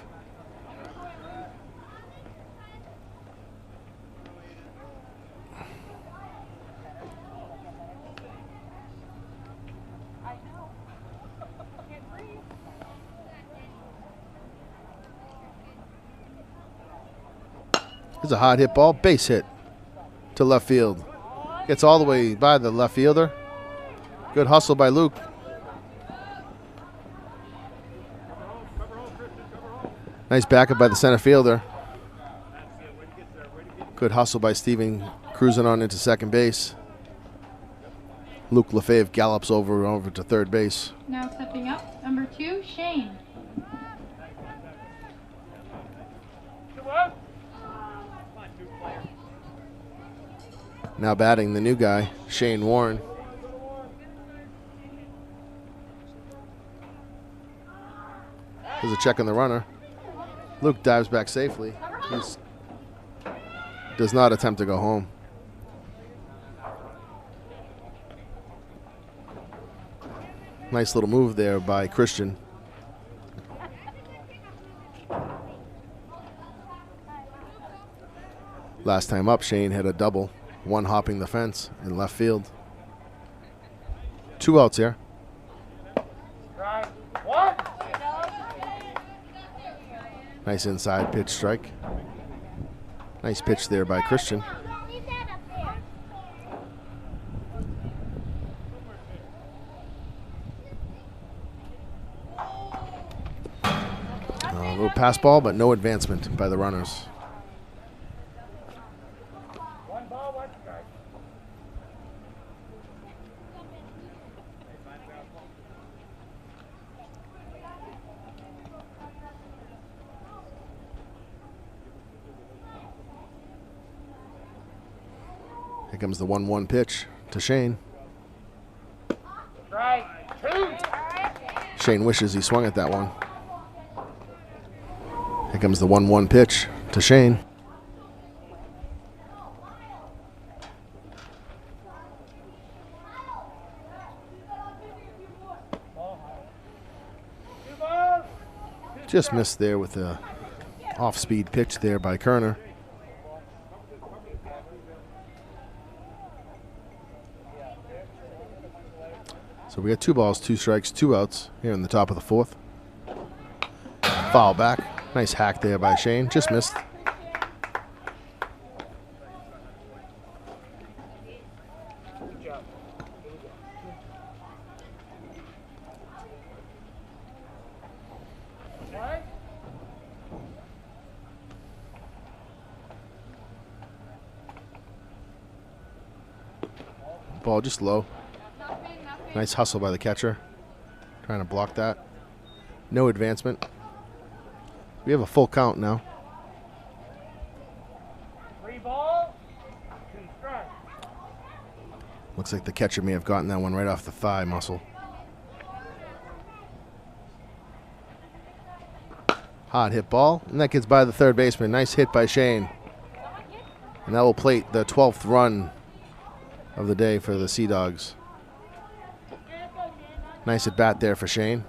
Here's a hard hit ball, base hit to left field. Gets all the way by the left fielder. Good hustle by Luke. Nice backup by the center fielder. Good hustle by Steven, cruising on into second base. Luke Lefebvre gallops over to third base. Now stepping up, number 2, Shane. Now batting the new guy, Shane Warren. There's a check on the runner. Luke dives back safely. He does not attempt to go home. Nice little move there by Christian. Last time up, Shane had a double, one hopping the fence in left field. 2 outs here. Nice inside pitch strike. Nice pitch there by Christian. A little pass ball, but no advancement by the runners. Here comes the 1-1 pitch to Shane. Shane wishes he swung at that one. Here comes the 1-1 pitch to Shane. Just missed there with the off-speed pitch there by Kerner. So we got 2 balls, 2 strikes, 2 outs here in the top of the 4th. Foul back. Nice hack there by Shane. Just missed. Ball just low. Nice hustle by the catcher. Trying to block that. No advancement. We have a full count now. 3 balls, 2 strikes. Looks like the catcher may have gotten that one right off the thigh muscle. Hot hit ball, and that gets by the third baseman. Nice hit by Shane. And that will plate the 12th run of the day for the Seadogs. Nice at bat there for Shane.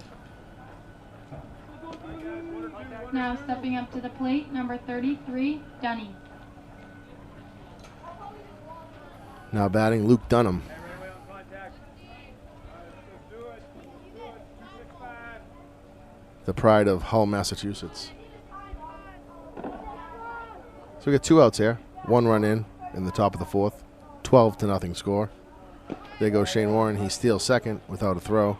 Now stepping up to the plate, number 33, Dunny. Now batting Luke Dunham. The pride of Hull, Massachusetts. So we got 2 outs here. 1 run in the top of the 4th. 12-0 score. There goes Shane Warren. He steals second without a throw.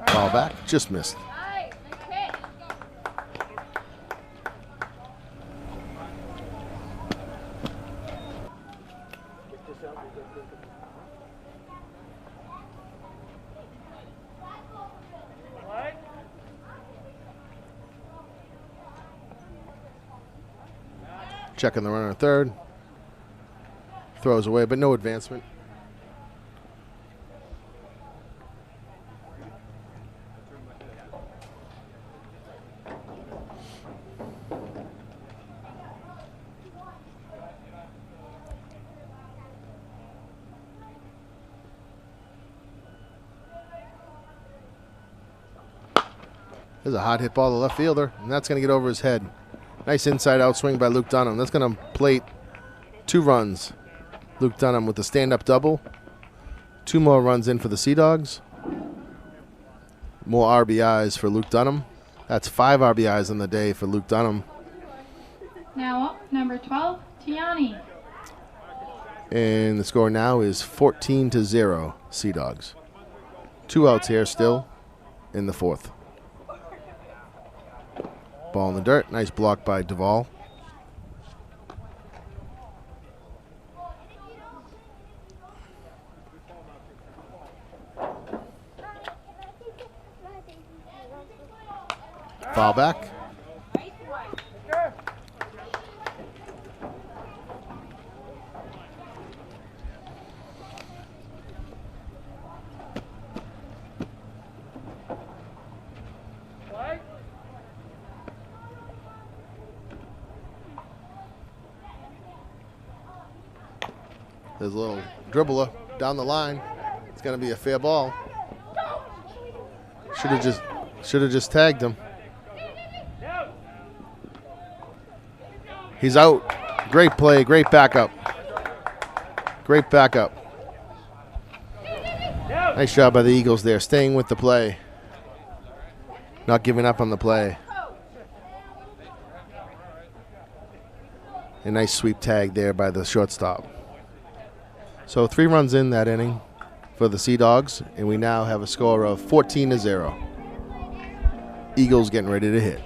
Ball back, just missed. Checking the runner at third. Throws away, but no advancement. There's a hot hit ball to left fielder, and that's going to get over his head. Nice inside out swing by Luke Dunham. That's going to plate 2 runs. Luke Dunham with the stand-up double. 2 more runs in for the Seadogs. More RBIs for Luke Dunham. That's 5 RBIs on the day for Luke Dunham. Now up, number 12, Tiani. And the score now is 14-0, Seadogs. 2 outs here still in the 4th. Ball in the dirt. Nice block by Duvall. Foul back. There's a little dribbler down the line. It's going to be a fair ball. Should have just tagged him. He's out. Great play, great backup. Great backup. Nice job by the Eagles there, staying with the play. Not giving up on the play. A nice sweep tag there by the shortstop. So 3 runs in that inning for the Seadogs, and we now have a score of 14-0. Eagles getting ready to hit.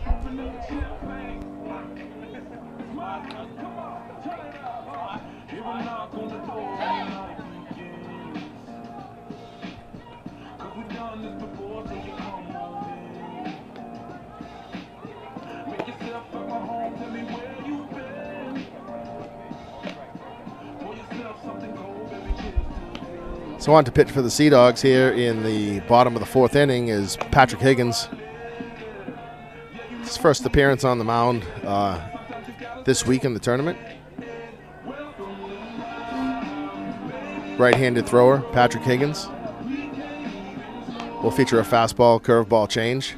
So on to pitch for the Seadogs here in the bottom of the 4th inning is Patrick Higgins. His first appearance on the mound this week in the tournament. Right-handed thrower, Patrick Higgins. Will feature a fastball, curveball change.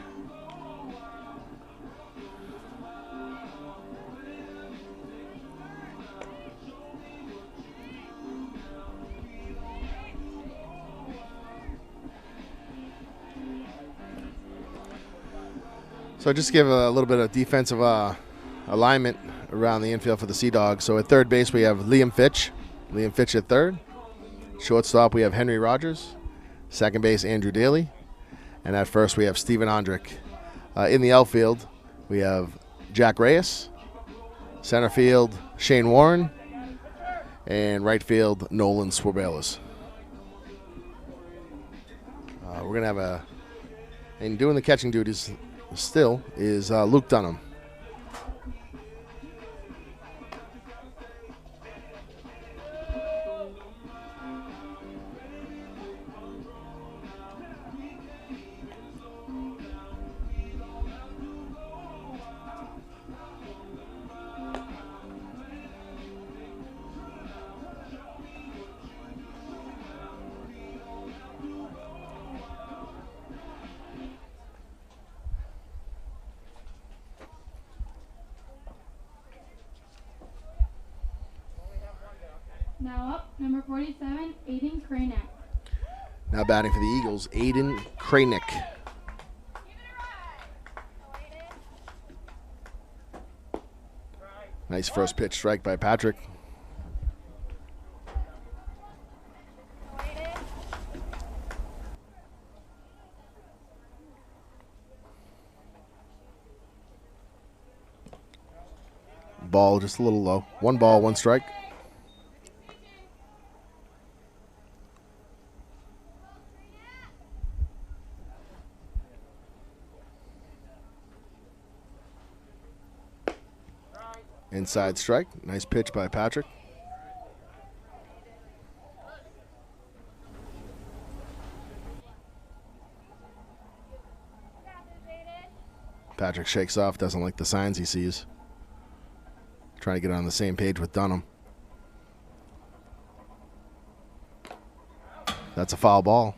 So just give a little bit of defensive alignment around the infield for the Seadogs. So at third base we have Liam Fitch. Liam Fitch at third. Shortstop we have Henry Rogers. Second base Andrew Daly. And at first we have Steven Ondrick. In the outfield we have Jack Reyes. Center field Shane Warren. And right field Nolan Swerbelis. We're going to have and doing the catching duties still is Luke Dunham. Now up, number 47, Aiden Kranick. Now batting for the Eagles, Aiden Kranick. Nice first pitch strike by Patrick. Ball just a little low. 1 ball, 1 strike. Inside strike. Nice pitch by Patrick. Patrick shakes off, doesn't like the signs he sees. Trying to get on the same page with Dunham. That's a foul ball.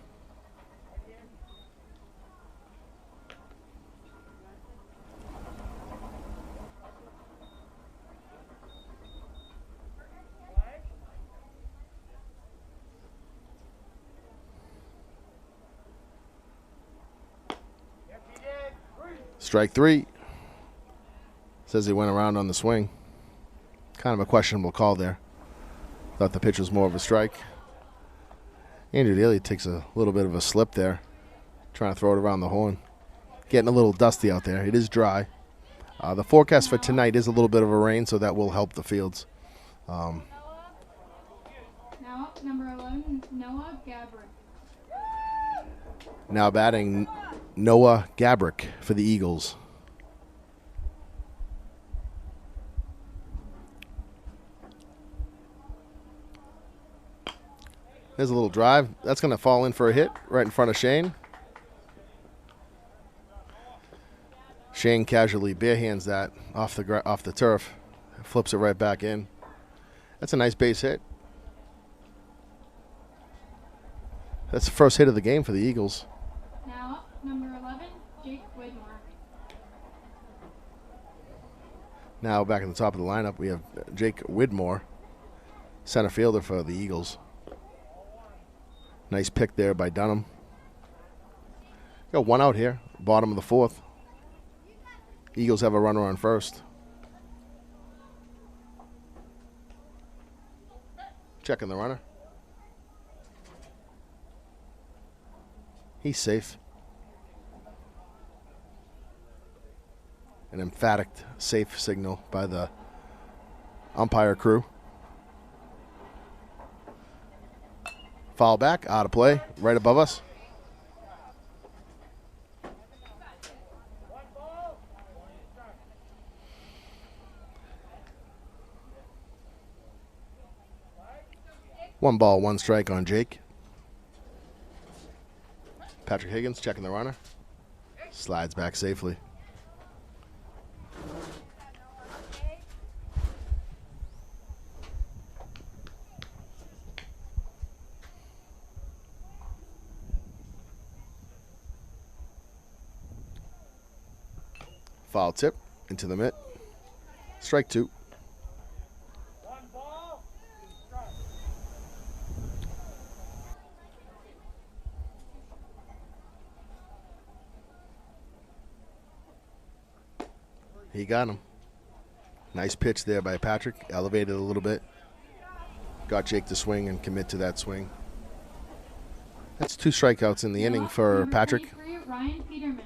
Strike 3. Says he went around on the swing. Kind of a questionable call there. Thought the pitch was more of a strike. Andrew Daly takes a little bit of a slip there. Trying to throw it around the horn. Getting a little dusty out there. It is dry. The forecast for tonight is a little bit of a rain, so that will help the fields. Now up, number 11, Noah Gabrick. Now batting Noah Gabrick for the Eagles. There's a little drive. That's going to fall in for a hit right in front of Shane. Shane casually barehands that off the turf. Flips it right back in. That's a nice base hit. That's the first hit of the game for the Eagles. Now up, number 11, Jake Widmore. Now back at the top of the lineup, we have Jake Widmore, center fielder for the Eagles. Nice pick there by Dunham. Got one out here, bottom of the 4th. Eagles have a runner on first. Checking the runner. He's safe. An emphatic safe signal by the umpire crew. Foul back, out of play, right above us. One ball, one strike on Jake. Patrick Higgins checking the runner. Slides back safely. Foul tip into the mitt. Strike 2. One ball, strike. He got him. Nice pitch there by Patrick. Elevated a little bit. Got Jake to swing and commit to that swing. That's 2 strikeouts in the inning for Number Patrick. 23, Ryan Peterman.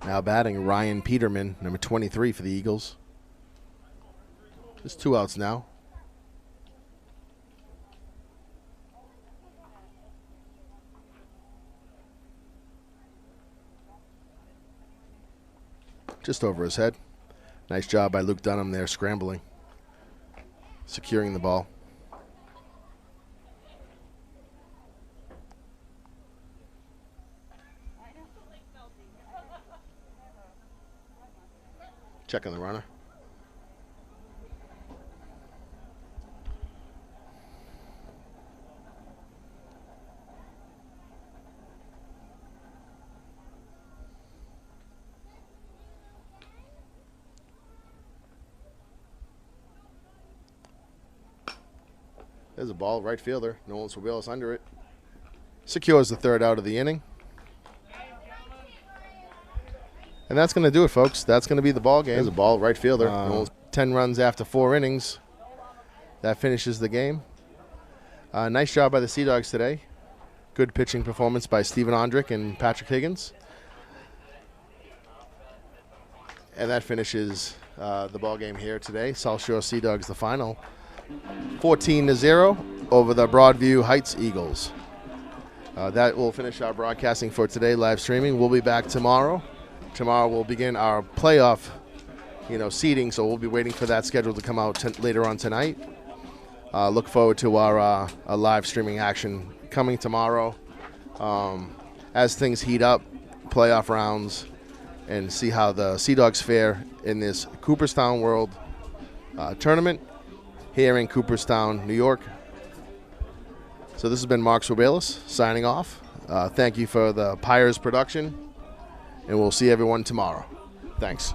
Now batting Ryan Peterman, number 23 for the Eagles. There's 2 outs now. Just over his head. Nice job by Luke Dunham there, scrambling, securing the ball. Checking the runner. There's a ball, right fielder. Nolan Swabilis under it. Secures the 3rd out of the inning. And that's going to do it, folks. That's going to be the ball game. There's a ball, right fielder. 10 runs after 4 innings. That finishes the game. Nice job by the Seadogs today. Good pitching performance by Steven Ondrick and Patrick Higgins. And that finishes the ball game here today. South Shore Seadogs, the final. 14-0 over the Broadview Heights Eagles. That will finish our broadcasting for today, live streaming. We'll be back tomorrow. Tomorrow we'll begin our playoff seating, so we'll be waiting for that schedule to come out later on tonight. Look forward to our live streaming action coming tomorrow as things heat up, playoff rounds, and see how the Seadogs fare in this Cooperstown World Tournament here in Cooperstown, New York. So this has been Mark Sorbalis signing off. Thank you for the Pyres production, and we'll see everyone tomorrow. Thanks.